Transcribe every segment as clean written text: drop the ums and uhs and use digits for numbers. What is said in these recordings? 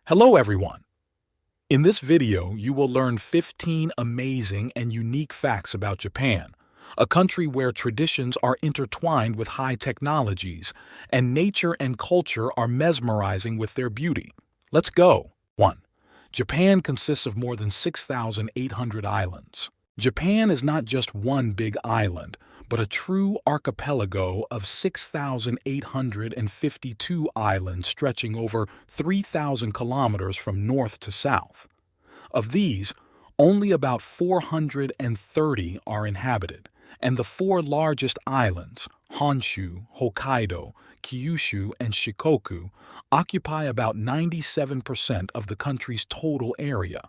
Hello everyone! In this video, you will learn 15 amazing and unique facts about Japan, a country where traditions are intertwined with high technologies, and nature and culture are mesmerizing with their beauty. Let's go! 1. Japan consists of more than 6,800 islands. Japan is not just one big island, but a true archipelago of 6,852 islands stretching over 3,000 kilometers from north to south. Of these, only about 430 are inhabited, and the four largest islands, Honshu, Hokkaido, Kyushu, and Shikoku, occupy about 97% of the country's total area.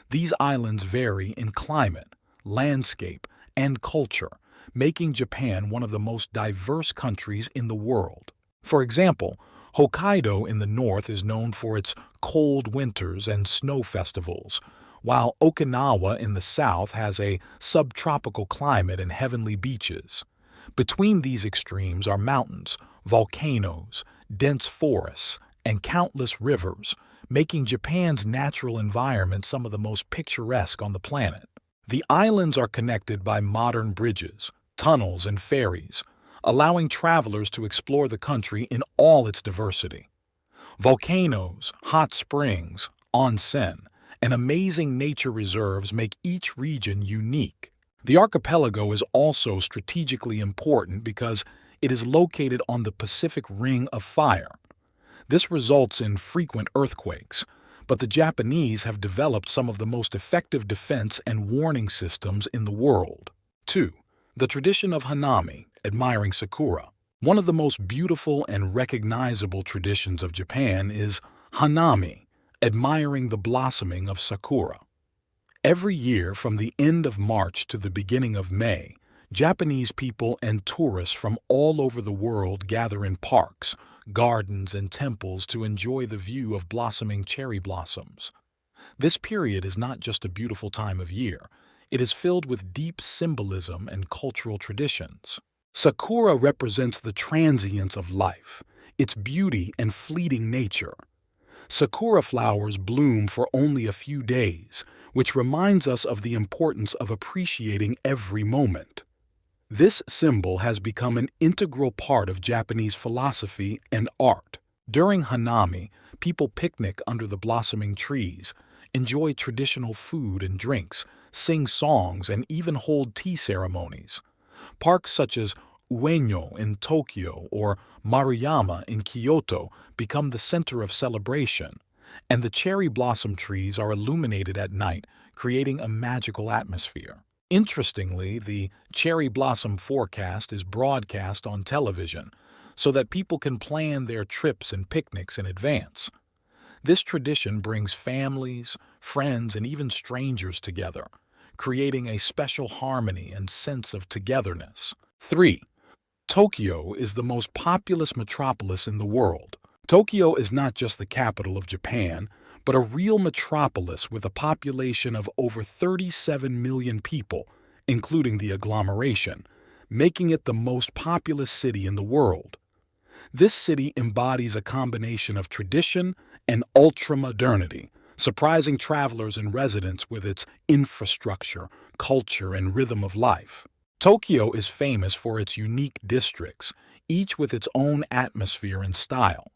These islands vary in climate, landscape, and culture, making Japan one of the most diverse countries in the world. For example, Hokkaido in the north is known for its cold winters and snow festivals, while Okinawa in the south has a subtropical climate and heavenly beaches. Between these extremes are mountains, volcanoes, dense forests, and countless rivers, making Japan's natural environment some of the most picturesque on the planet. The islands are connected by modern bridges, tunnels, and ferries, allowing travelers to explore the country in all its diversity. Volcanoes, hot springs, onsen, and amazing nature reserves make each region unique. The archipelago is also strategically important because it is located on the Pacific Ring of Fire. This results in frequent earthquakes, but the Japanese have developed some of the most effective defense and warning systems in the world. 2. The tradition of Hanami, admiring sakura. One of the most beautiful and recognizable traditions of Japan is Hanami, admiring the blossoming of sakura. Every year from the end of March to the beginning of May, Japanese people and tourists from all over the world gather in parks, gardens, and temples to enjoy the view of blossoming cherry blossoms. This period is not just a beautiful time of year, it is filled with deep symbolism and cultural traditions. Sakura represents the transience of life, its beauty and fleeting nature. Sakura flowers bloom for only a few days, which reminds us of the importance of appreciating every moment. This symbol has become an integral part of Japanese philosophy and art. During Hanami, people picnic under the blossoming trees, enjoy traditional food and drinks, sing songs, and even hold tea ceremonies. Parks such as Ueno in Tokyo or Maruyama in Kyoto become the center of celebration, and the cherry blossom trees are illuminated at night, creating a magical atmosphere. Interestingly, the cherry blossom forecast is broadcast on television so that people can plan their trips and picnics in advance. This tradition brings families, friends, and even strangers together, creating a special harmony and sense of togetherness. 3. Tokyo is the most populous metropolis in the world. Tokyo is not just the capital of Japan, but a real metropolis with a population of over 37 million people, including the agglomeration, making it the most populous city in the world. This city embodies a combination of tradition and ultra-modernity, surprising travelers and residents with its infrastructure, culture, and rhythm of life. Tokyo is famous for its unique districts, each with its own atmosphere and style.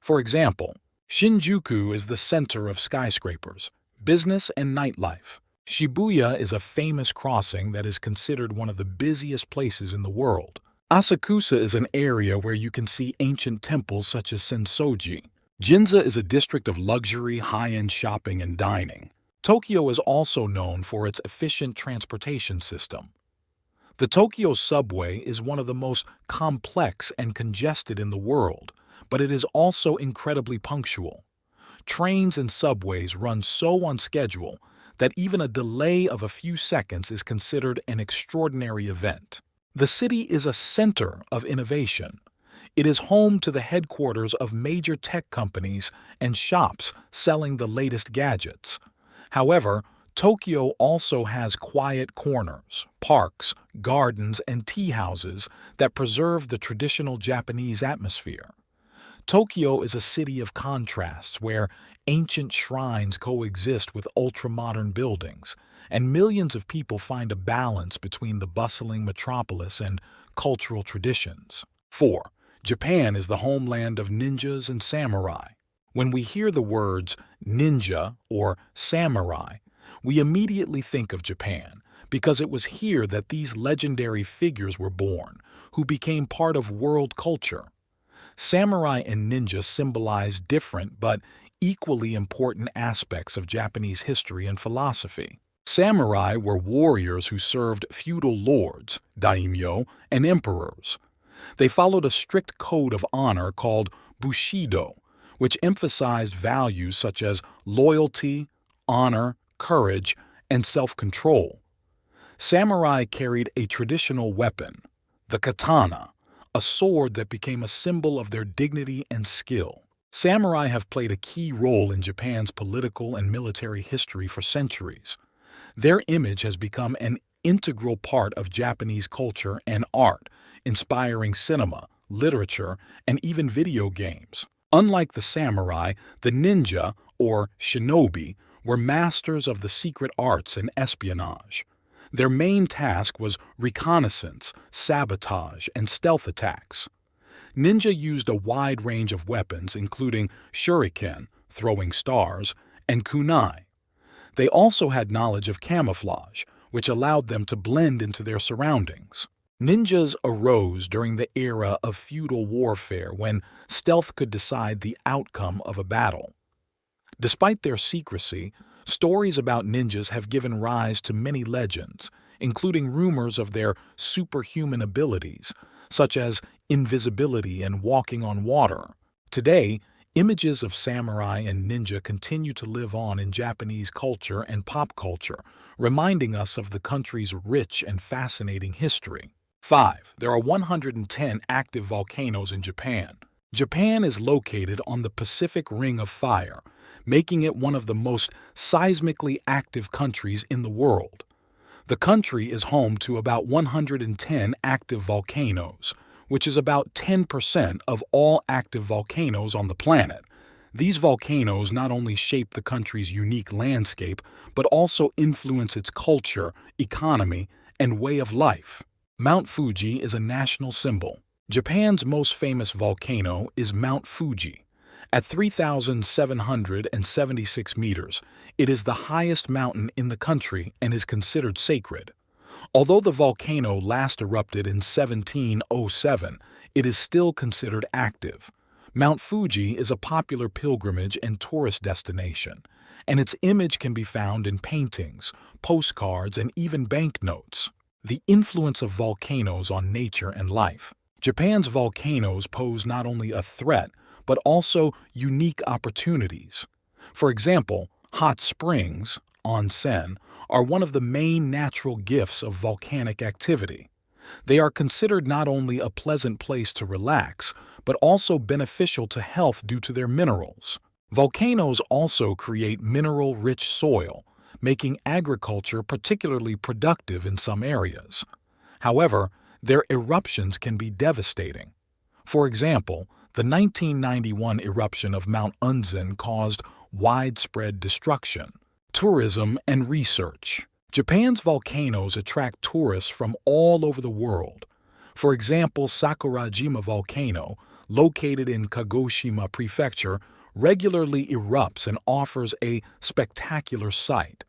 For example, Shinjuku is the center of skyscrapers, business, and nightlife. Shibuya is a famous crossing that is considered one of the busiest places in the world. Asakusa is an area where you can see ancient temples such as Sensoji. Ginza is a district of luxury, high-end shopping and dining. Tokyo is also known for its efficient transportation system. The Tokyo subway is one of the most complex and congested in the world, but it is also incredibly punctual. Trains and subways run so on schedule that even a delay of a few seconds is considered an extraordinary event. The city is a center of innovation. It is home to the headquarters of major tech companies and shops selling the latest gadgets. However, Tokyo also has quiet corners, parks, gardens, and tea houses that preserve the traditional Japanese atmosphere. Tokyo is a city of contrasts where ancient shrines coexist with ultra-modern buildings, and millions of people find a balance between the bustling metropolis and cultural traditions. 4. Japan is the homeland of ninjas and samurai. When we hear the words ninja or samurai, we immediately think of Japan because it was here that these legendary figures were born, who became part of world culture. Samurai and ninja symbolize different but equally important aspects of Japanese history and philosophy. Samurai were warriors who served feudal lords, daimyo, and emperors. They followed a strict code of honor called Bushido, which emphasized values such as loyalty, honor, courage, and self-control. Samurai carried a traditional weapon, the katana, a sword that became a symbol of their dignity and skill. Samurai have played a key role in Japan's political and military history for centuries. Their image has become an integral part of Japanese culture and art, inspiring cinema, literature, and even video games. Unlike the samurai, the ninja, or shinobi, were masters of the secret arts and espionage. Their main task was reconnaissance, sabotage, and stealth attacks. Ninja used a wide range of weapons, including shuriken, throwing stars, and kunai. They also had knowledge of camouflage, which allowed them to blend into their surroundings. Ninjas arose during the era of feudal warfare when stealth could decide the outcome of a battle. Despite their secrecy, stories about ninjas have given rise to many legends, including rumors of their superhuman abilities, such as invisibility and walking on water. Today, images of samurai and ninja continue to live on in Japanese culture and pop culture, reminding us of the country's rich and fascinating history. 5. There are 110 active volcanoes in Japan. Japan is located on the Pacific Ring of Fire, making it one of the most seismically active countries in the world. The country is home to about 110 active volcanoes, which is about 10% of all active volcanoes on the planet. These volcanoes not only shape the country's unique landscape, but also influence its culture, economy, and way of life. Mount Fuji is a national symbol. Japan's most famous volcano is Mount Fuji. At 3,776 meters, it is the highest mountain in the country and is considered sacred. Although the volcano last erupted in 1707, it is still considered active. Mount Fuji is a popular pilgrimage and tourist destination, and its image can be found in paintings, postcards, and even banknotes. The influence of volcanoes on nature and life. Japan's volcanoes pose not only a threat, but also unique opportunities. For example, hot springs, onsen, are one of the main natural gifts of volcanic activity. They are considered not only a pleasant place to relax, but also beneficial to health due to their minerals. Volcanoes also create mineral-rich soil, making agriculture particularly productive in some areas. However, their eruptions can be devastating. For example, the 1991 eruption of Mount Unzen caused widespread destruction. Tourism and research. Japan's volcanoes attract tourists from all over the world. For example, Sakurajima volcano, located in Kagoshima Prefecture, regularly erupts and offers a spectacular sight.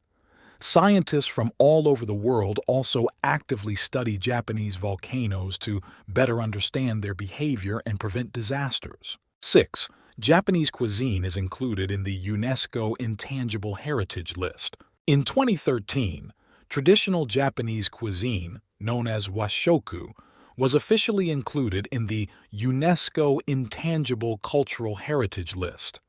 Scientists from all over the world also actively study Japanese volcanoes to better understand their behavior and prevent disasters. 6. Japanese cuisine is included in the UNESCO Intangible Heritage List. In 2013, traditional Japanese cuisine, known as washoku, was officially included in the UNESCO Intangible Cultural Heritage List.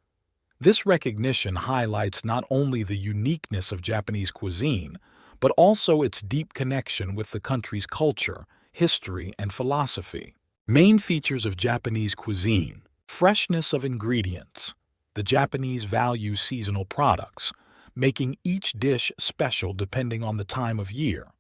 This recognition highlights not only the uniqueness of Japanese cuisine, but also its deep connection with the country's culture, history, and philosophy. Main features of Japanese cuisine: freshness of ingredients. The Japanese value seasonal products, making each dish special depending on the time of year.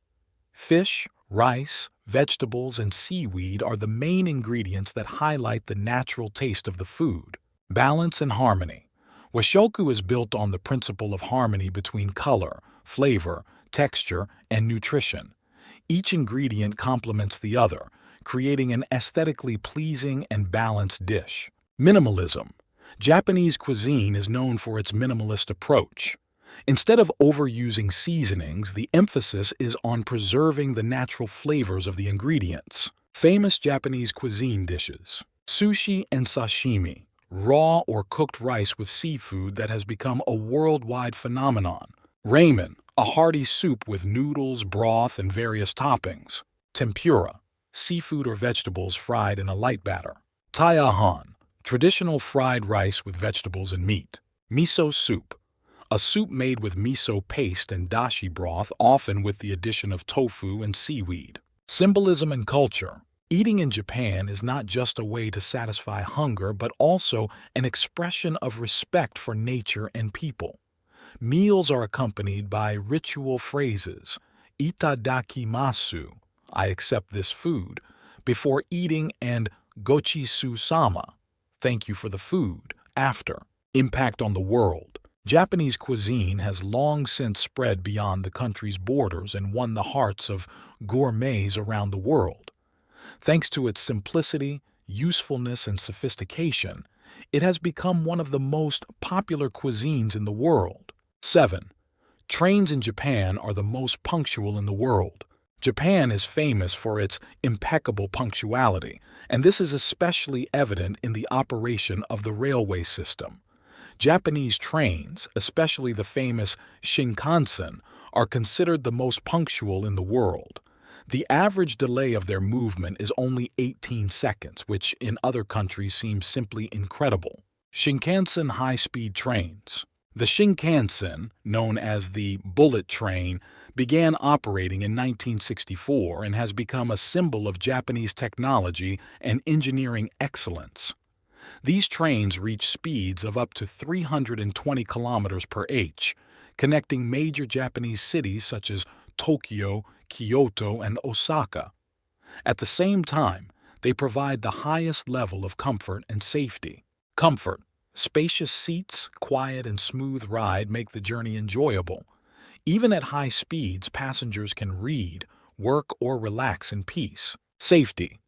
Fish, Rice, vegetables, and seaweed are the main ingredients that highlight the natural taste of the food. Balance and harmony. Washoku is built on the principle of harmony between color, flavor, texture, and nutrition. Each ingredient complements the other, creating an aesthetically pleasing and balanced dish. Minimalism. Japanese cuisine is known for its minimalist approach. Instead of overusing seasonings, the emphasis is on preserving the natural flavors of the ingredients. Famous Japanese cuisine dishes. Sushi and sashimi, raw or cooked rice with seafood that has become a worldwide phenomenon. Ramen, a hearty soup with noodles, broth, and various toppings. Tempura, seafood or vegetables fried in a light batter. Taiahan, traditional fried rice with vegetables and meat. Miso soup, a soup made with miso paste and dashi broth, often with the addition of tofu and seaweed. Symbolism and culture. Eating in Japan is not just a way to satisfy hunger, but also an expression of respect for nature and people. Meals are accompanied by ritual phrases, itadakimasu, I accept this food, before eating, and gochisu-sama, thank you for the food, after. Impact on the world. Japanese cuisine has long since spread beyond the country's borders and won the hearts of gourmets around the world. Thanks to its simplicity, usefulness, and sophistication, it has become one of the most popular cuisines in the world. 7. Trains in Japan are the most punctual in the world. Japan is famous for its impeccable punctuality, and this is especially evident in the operation of the railway system. Japanese trains, especially the famous Shinkansen, are considered the most punctual in the world. The average delay of their movement is only 18 seconds, which in other countries seems simply incredible. Shinkansen high-speed trains. The Shinkansen, known as the bullet train, began operating in 1964 and has become a symbol of Japanese technology and engineering excellence. These trains reach speeds of up to 320 kilometers per h, connecting major Japanese cities such as Tokyo, Kyoto, and Osaka. At the same time, they provide the highest level of comfort and safety. Comfort. Spacious seats, quiet and smooth ride make the journey enjoyable. Even at high speeds, passengers can read, work, or relax in peace. Safety.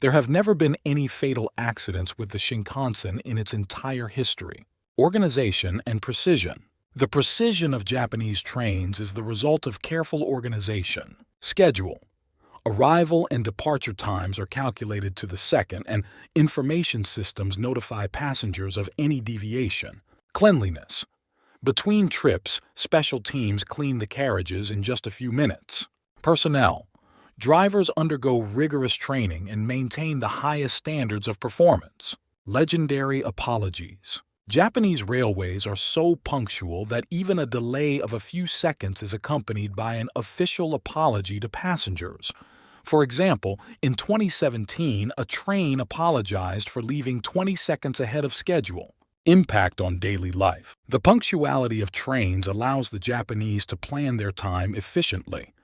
There have never been any fatal accidents with the Shinkansen in its entire history. Organization and precision. The precision of Japanese trains is the result of careful organization. Schedule. Arrival and departure times are calculated to the second, and information systems notify passengers of any deviation. Cleanliness. Between trips, special teams clean the carriages in just a few minutes. Personnel. Drivers undergo rigorous training and maintain the highest standards of performance. Legendary apologies. Japanese railways are so punctual that even a delay of a few seconds is accompanied by an official apology to passengers. For example, in 2017, a train apologized for leaving 20 seconds ahead of schedule. Impact on daily life. The punctuality of trains allows the Japanese to plan their time efficiently.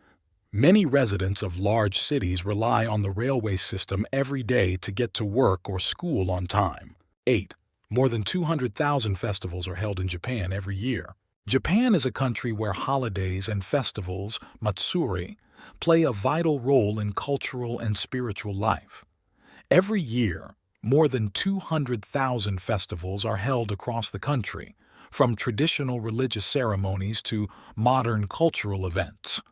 Many residents of large cities rely on the railway system every day to get to work or school on time. 8. More than 200,000 festivals are held in Japan every year. Japan is a country where holidays and festivals, matsuri, play a vital role in cultural and spiritual life. Every year, more than 200,000 festivals are held across the country, from traditional religious ceremonies to modern cultural events.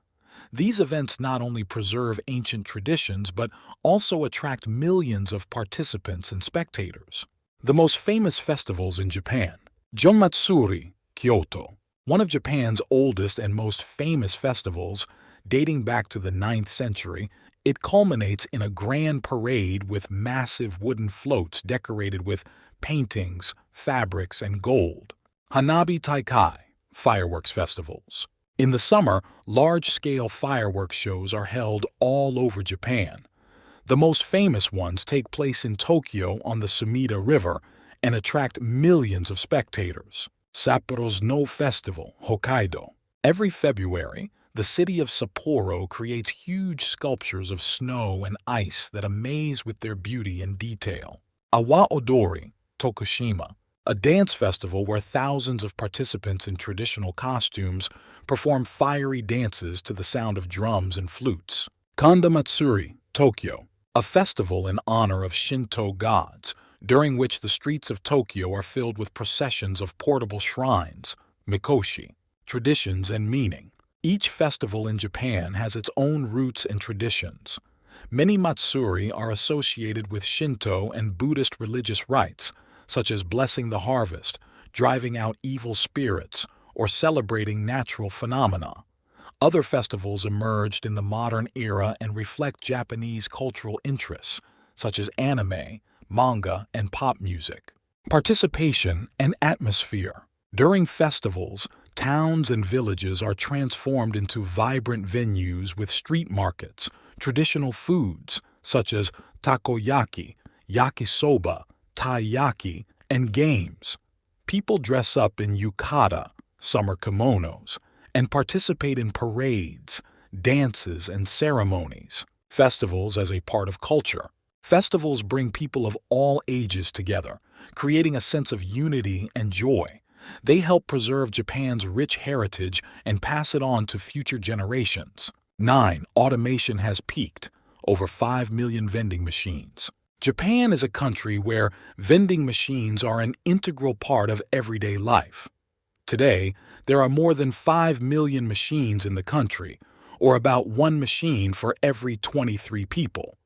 These events not only preserve ancient traditions but also attract millions of participants and spectators. The most famous festivals in Japan. Jonmatsuri, Kyoto. One of Japan's oldest and most famous festivals, dating back to the 9th century, it culminates in a grand parade with massive wooden floats decorated with paintings, fabrics, and gold. Hanabi Taikai, fireworks festivals. In the summer, large-scale fireworks shows are held all over Japan. The most famous ones take place in Tokyo on the Sumida River and attract millions of spectators. Sapporo's Snow Festival, Hokkaido. Every February, The city of Sapporo creates huge sculptures of snow and ice that amaze with their beauty and detail. Awa Odori, Tokushima, a dance festival where thousands of participants in traditional costumes perform fiery dances to the sound of drums and flutes. Kanda Matsuri, Tokyo, a festival in honor of Shinto gods, during which the streets of Tokyo are filled with processions of portable shrines, mikoshi, traditions and meaning. Each festival in Japan has its own roots and traditions. Many matsuri are associated with Shinto and Buddhist religious rites, such as blessing the harvest, driving out evil spirits, or celebrating natural phenomena. Other festivals emerged in the modern era and reflect Japanese cultural interests, such as anime, manga, and pop music. Participation and atmosphere. During festivals, towns and villages are transformed into vibrant venues with street markets, traditional foods such as takoyaki, yakisoba, taiyaki, and games. People dress up in yukata, summer kimonos, and participate in parades, dances, and ceremonies. Festivals as a part of culture. Festivals bring people of all ages together, creating a sense of unity and joy. They help preserve Japan's rich heritage and pass it on to future generations. 9. Automation has peaked. Over 5 million vending machines. Japan is a country where vending machines are an integral part of everyday life. Today, there are more than 5 million machines in the country, or about one machine for every 23 people.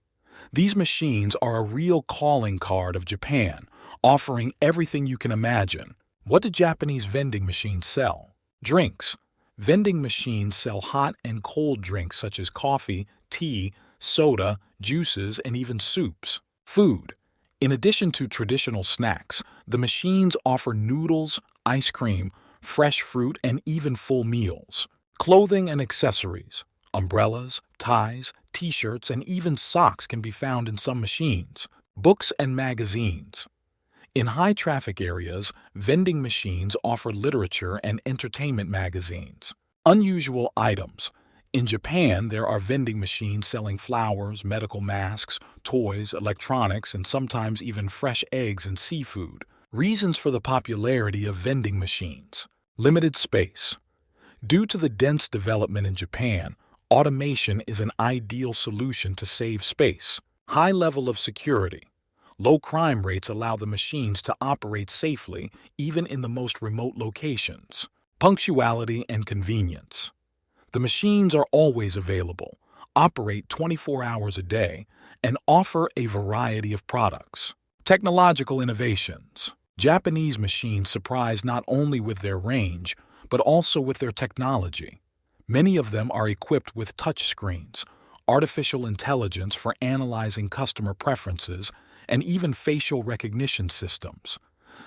These machines are a real calling card of Japan, offering everything you can imagine. What do Japanese vending machines sell? Drinks. Vending machines sell hot and cold drinks such as coffee, tea, soda, juices, and even soups. Food. In addition to traditional snacks, the machines offer noodles, ice cream, fresh fruit, and even full meals. Clothing and accessories. Umbrellas, ties, t-shirts, and even socks can be found in some machines. Books and magazines. In high-traffic areas, vending machines offer literature and entertainment magazines. Unusual items. In Japan, there are vending machines selling flowers, medical masks, toys, electronics, and sometimes even fresh eggs and seafood. Reasons for the popularity of vending machines. Limited space. Due to the dense development in Japan, automation is an ideal solution to save space. High level of security. Low crime rates allow the machines to operate safely even in the most remote locations. Punctuality and convenience. The machines are always available, operate 24 hours a day, and offer a variety of products. Technological innovations. Japanese machines surprise not only with their range, but also with their technology. Many of them are equipped with touchscreens, artificial intelligence for analyzing customer preferences, and even facial recognition systems.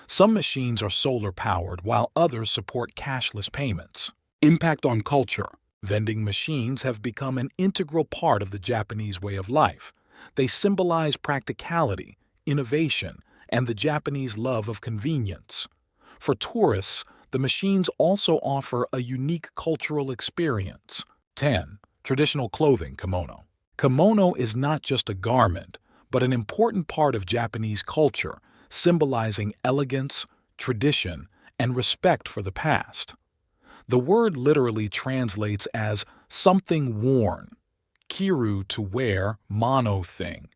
Some machines are solar-powered, while others support cashless payments. Impact on culture. Vending machines have become an integral part of the Japanese way of life. They symbolize practicality, innovation, and the Japanese love of convenience. For tourists, the machines also offer a unique cultural experience. 10. Traditional clothing, kimono. Kimono is not just a garment, but an important part of Japanese culture, symbolizing elegance, tradition, and respect for the past. The word literally translates as something worn, kiru to wear, mono thing,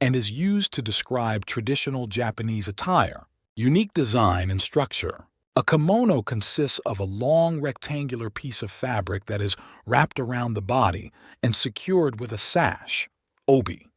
and is used to describe traditional Japanese attire. Unique design and structure. A kimono consists of a long rectangular piece of fabric that is wrapped around the body and secured with a sash, obi.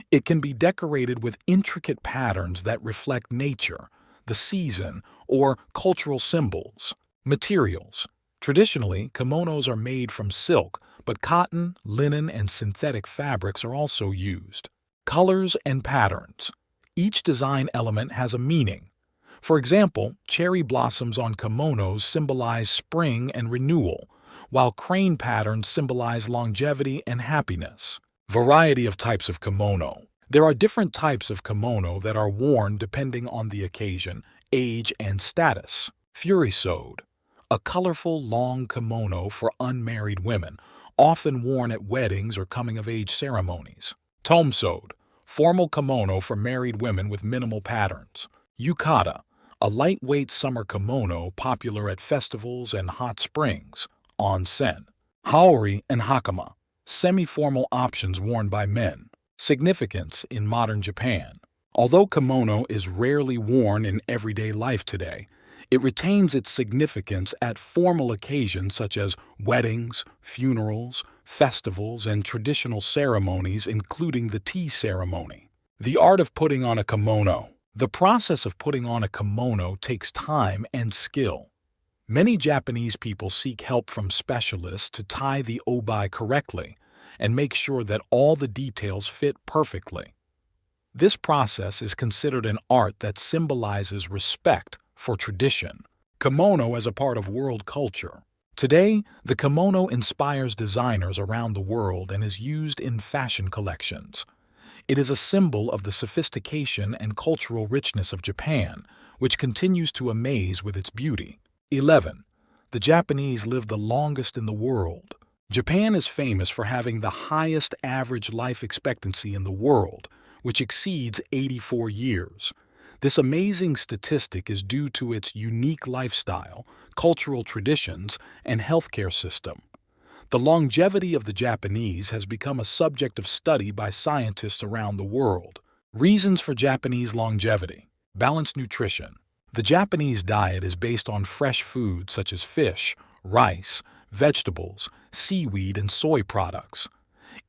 It can be decorated with intricate patterns that reflect nature, the season, or cultural symbols. Materials. Traditionally, kimonos are made from silk, but cotton, linen, and synthetic fabrics are also used. Colors and patterns. Each design element has a meaning. For example, cherry blossoms on kimonos symbolize spring and renewal, while crane patterns symbolize longevity and happiness. Variety of types of kimono. There are different types of kimono that are worn depending on the occasion, age, and status. Furisode, a colorful, long kimono for unmarried women, often worn at weddings or coming-of-age ceremonies. Tomsode, formal kimono for married women with minimal patterns. Yukata, a lightweight summer kimono popular at festivals and hot springs. Onsen. Haori and hakama, semi-formal options worn by men. Significance in modern Japan. Although kimono is rarely worn in everyday life today, it retains its significance at formal occasions such as weddings, funerals, festivals, and traditional ceremonies, including the tea ceremony. The art of putting on a kimono. The process of putting on a kimono takes time and skill. Many Japanese people seek help from specialists to tie the obi correctly and make sure that all the details fit perfectly. This process is considered an art that symbolizes respect for tradition. Kimono as a part of world culture. Today, the kimono inspires designers around the world and is used in fashion collections. It is a symbol of the sophistication and cultural richness of Japan, which continues to amaze with its beauty. 11. The Japanese live the longest in the world. Japan is famous for having the highest average life expectancy in the world, which exceeds 84 years. This amazing statistic is due to its unique lifestyle, cultural traditions, and healthcare system. The longevity of the Japanese has become a subject of study by scientists around the world. Reasons for Japanese longevity. Balanced nutrition. The Japanese diet is based on fresh foods such as fish, rice, vegetables, seaweed, and soy products.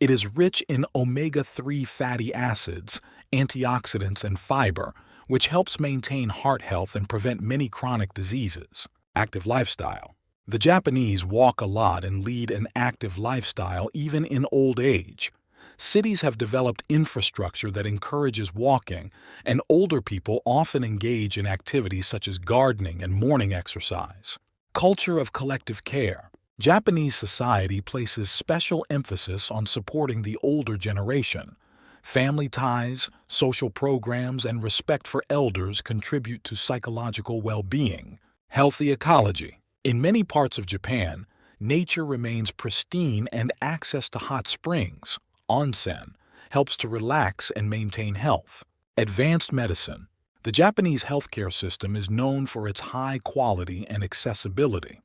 It is rich in omega-3 fatty acids, antioxidants, and fiber, which helps maintain heart health and prevent many chronic diseases. Active lifestyle. The Japanese walk a lot and lead an active lifestyle even in old age. Cities have developed infrastructure that encourages walking, and older people often engage in activities such as gardening and morning exercise. Culture of collective care. Japanese society places special emphasis on supporting the older generation. Family ties, social programs, and respect for elders contribute to psychological well-being. Healthy ecology. In many parts of Japan, nature remains pristine and access to hot springs, onsen, helps to relax and maintain health. Advanced medicine. The Japanese healthcare system is known for its high quality and accessibility.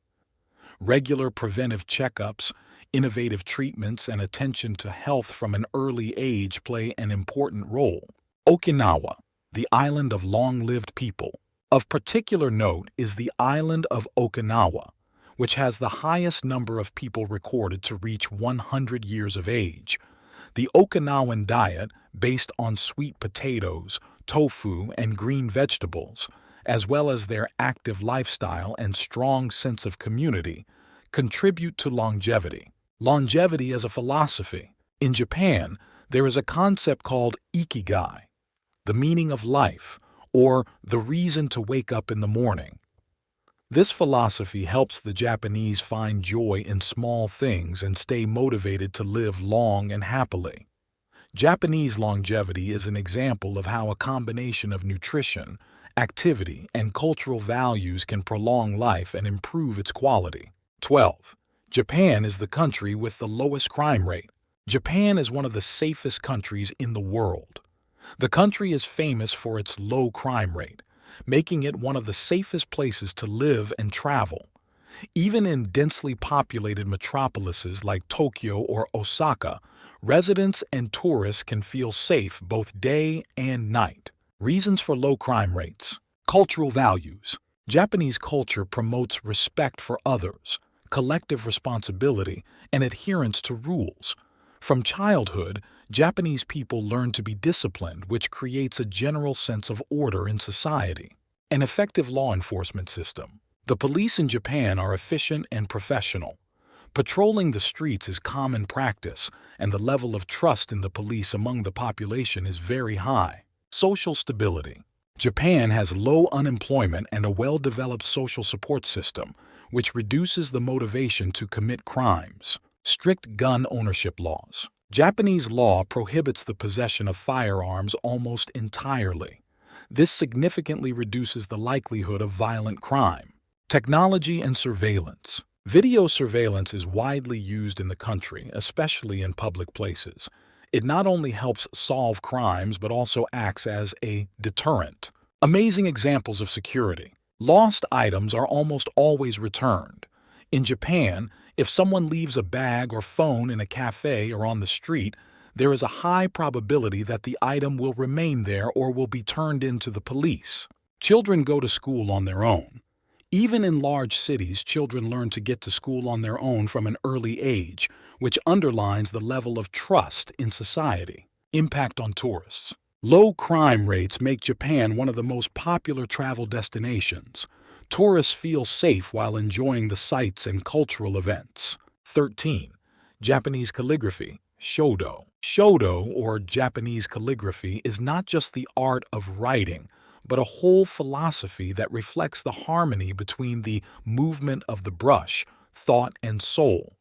Regular preventive checkups, innovative treatments, and attention to health from an early age play an important role. Okinawa, the island of long-lived people. Of particular note is the island of Okinawa, which has the highest number of people recorded to reach 100 years of age. The Okinawan diet, based on sweet potatoes, tofu, and green vegetables, as well as their active lifestyle and strong sense of community, contribute to longevity. Longevity as a philosophy. In Japan, there is a concept called ikigai, the meaning of life, or the reason to wake up in the morning. This philosophy helps the Japanese find joy in small things and stay motivated to live long and happily. Japanese longevity is an example of how a combination of nutrition, activity, and cultural values can prolong life and improve its quality. 12. Japan is the country with the lowest crime rate. Japan is one of the safest countries in the world. The country is famous for its low crime rate, making it one of the safest places to live and travel. Even in densely populated metropolises like Tokyo or Osaka, residents and tourists can feel safe both day and night. Reasons for low crime rates. Cultural values. Japanese culture promotes respect for others, collective responsibility, and adherence to rules. From childhood, Japanese people learn to be disciplined, which creates a general sense of order in society. An effective law enforcement system. The police in Japan are efficient and professional. Patrolling the streets is common practice, and the level of trust in the police among the population is very high. Social stability. Japan has low unemployment and a well-developed social support system, which reduces the motivation to commit crimes. Strict gun ownership laws. Japanese law prohibits the possession of firearms almost entirely. This significantly reduces the likelihood of violent crime. Technology and surveillance. Video surveillance is widely used in the country, especially in public places. It not only helps solve crimes but also acts as a deterrent. Amazing examples of security. Lost items are almost always returned. In Japan, if someone leaves a bag or phone in a cafe or on the street, there is a high probability that the item will remain there or will be turned in to the police. Children go to school on their own. Even in large cities, children learn to get to school on their own from an early age, which underlines the level of trust in society. Impact on tourists. Low crime rates make Japan one of the most popular travel destinations. Tourists feel safe while enjoying the sights and cultural events. 13. Japanese calligraphy, Shodo. Shodo, or Japanese calligraphy, is not just the art of writing, but a whole philosophy that reflects the harmony between the movement of the brush, thought, and soul.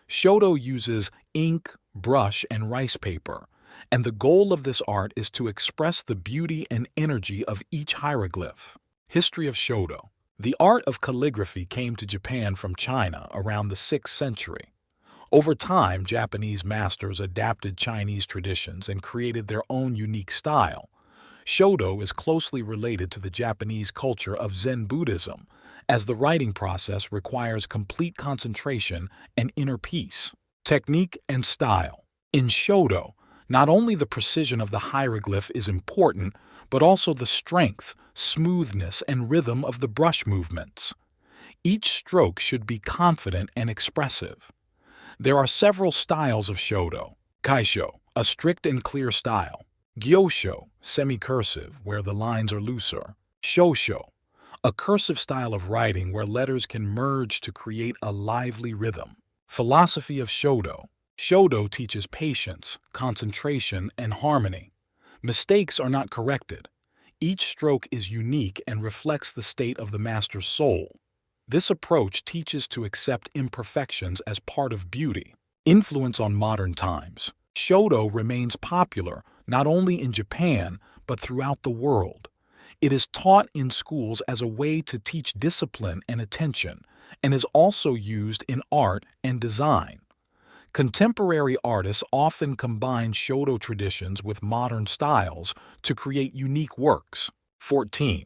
Shodo uses ink, brush, and rice paper, and the goal of this art is to express the beauty and energy of each hieroglyph. History of Shodo. The art of calligraphy came to Japan from China around the 6th century. Over time, Japanese masters adapted Chinese traditions and created their own unique style. Shodo is closely related to the Japanese culture of Zen Buddhism, as the writing process requires complete concentration and inner peace. Technique and style. In Shodo, not only the precision of the hieroglyph is important, but also the strength, smoothness, and rhythm of the brush movements. Each stroke should be confident and expressive. There are several styles of Shodo. Kaisho, a strict and clear style. Gyosho, semi-cursive, where the lines are looser. Shosho, a cursive style of writing where letters can merge to create a lively rhythm. Philosophy of Shodo. Shodo teaches patience, concentration, and harmony. Mistakes are not corrected. Each stroke is unique and reflects the state of the master's soul. This approach teaches to accept imperfections as part of beauty. Influence on modern times. Shodo remains popular not only in Japan, but throughout the world. It is taught in schools as a way to teach discipline and attention, and is also used in art and design. Contemporary artists often combine Shodo traditions with modern styles to create unique works. 14.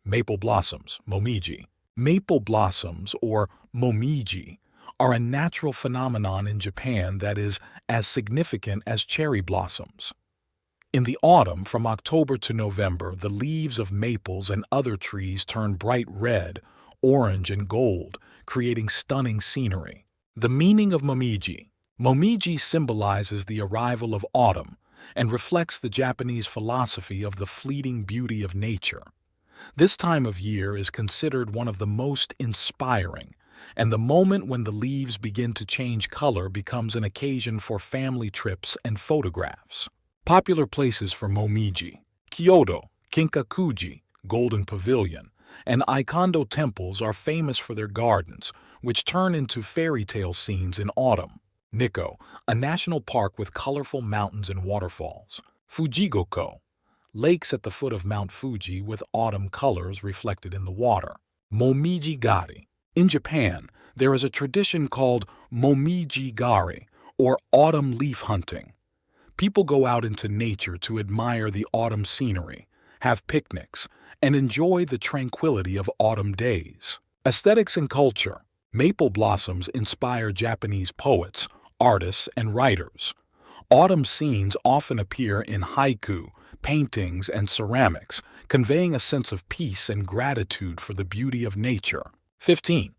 Maple blossoms, momiji. Maple blossoms, or momiji, are a natural phenomenon in Japan that is as significant as cherry blossoms. In the autumn, from October to November, the leaves of maples and other trees turn bright red, orange, and gold, creating stunning scenery. The meaning of momiji. Momiji symbolizes the arrival of autumn and reflects the Japanese philosophy of the fleeting beauty of nature. This time of year is considered one of the most inspiring, and the moment when the leaves begin to change color becomes an occasion for family trips and photographs. Popular places for momiji. Kyoto, Kinkakuji, Golden Pavilion, and Ikondo temples are famous for their gardens, which turn into fairy tale scenes in autumn. Nikko, a national park with colorful mountains and waterfalls. Fujigoko, lakes at the foot of Mount Fuji with autumn colors reflected in the water. Momiji-gari. In Japan, there is a tradition called momiji-gari, or autumn leaf hunting. People go out into nature to admire the autumn scenery, have picnics, and enjoy the tranquility of autumn days. Aesthetics and culture. Maple blossoms inspire Japanese poets, artists, and writers. Autumn scenes often appear in haiku, paintings, and ceramics, conveying a sense of peace and gratitude for the beauty of nature. 15.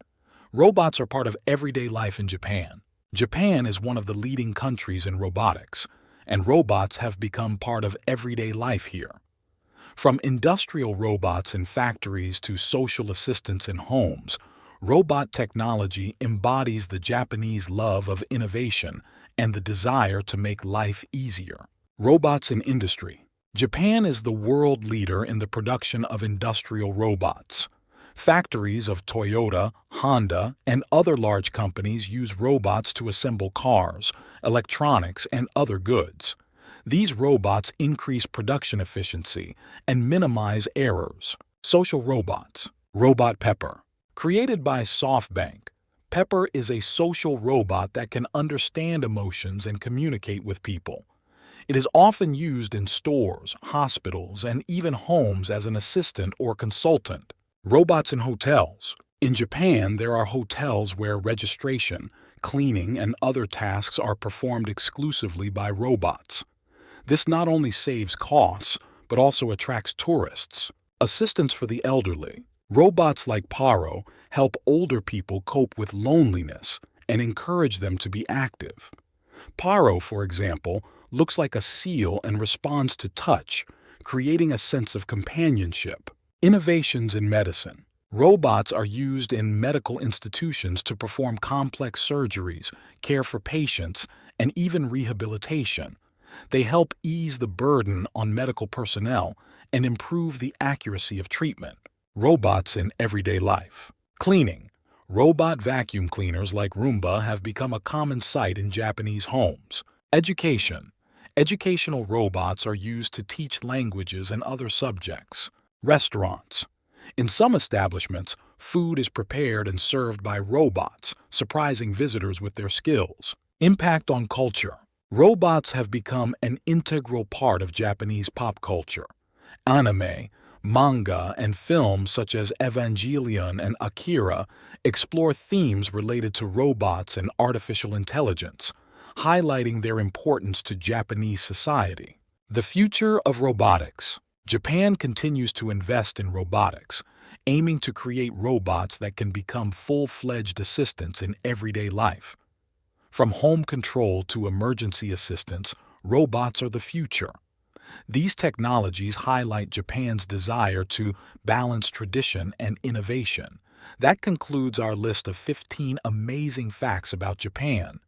Robots are part of everyday life in Japan. Japan is one of the leading countries in robotics, and robots have become part of everyday life here. From industrial robots in factories to social assistants in homes, robot technology embodies the Japanese love of innovation and the desire to make life easier. Robots in industry. Japan is the world leader in the production of industrial robots. Factories of Toyota, Honda, and other large companies use robots to assemble cars, electronics, and other goods. These robots increase production efficiency and minimize errors. Social robots. Robot Pepper. Created by SoftBank, Pepper is a social robot that can understand emotions and communicate with people. It is often used in stores, hospitals, and even homes as an assistant or consultant. Robots in hotels. In Japan, there are hotels where registration, cleaning, and other tasks are performed exclusively by robots. This not only saves costs, but also attracts tourists. Assistance for the elderly. Robots like Paro help older people cope with loneliness and encourage them to be active. Paro, for example, looks like a seal and responds to touch, creating a sense of companionship. Innovations in medicine. Robots are used in medical institutions to perform complex surgeries, care for patients, and even rehabilitation. They help ease the burden on medical personnel and improve the accuracy of treatment. Robots in everyday life. Cleaning. Robot vacuum cleaners like Roomba have become a common sight in Japanese homes. Education. Educational robots are used to teach languages and other subjects. Restaurants. In some establishments, food is prepared and served by robots, surprising visitors with their skills. Impact on culture. Robots have become an integral part of Japanese pop culture. Anime, manga, and films such as Evangelion and Akira explore themes related to robots and artificial intelligence, highlighting their importance to Japanese society. The future of robotics. Japan continues to invest in robotics, aiming to create robots that can become full-fledged assistants in everyday life. From home control to emergency assistance, robots are the future. These technologies highlight Japan's desire to balance tradition and innovation. That concludes our list of 15 amazing facts about Japan.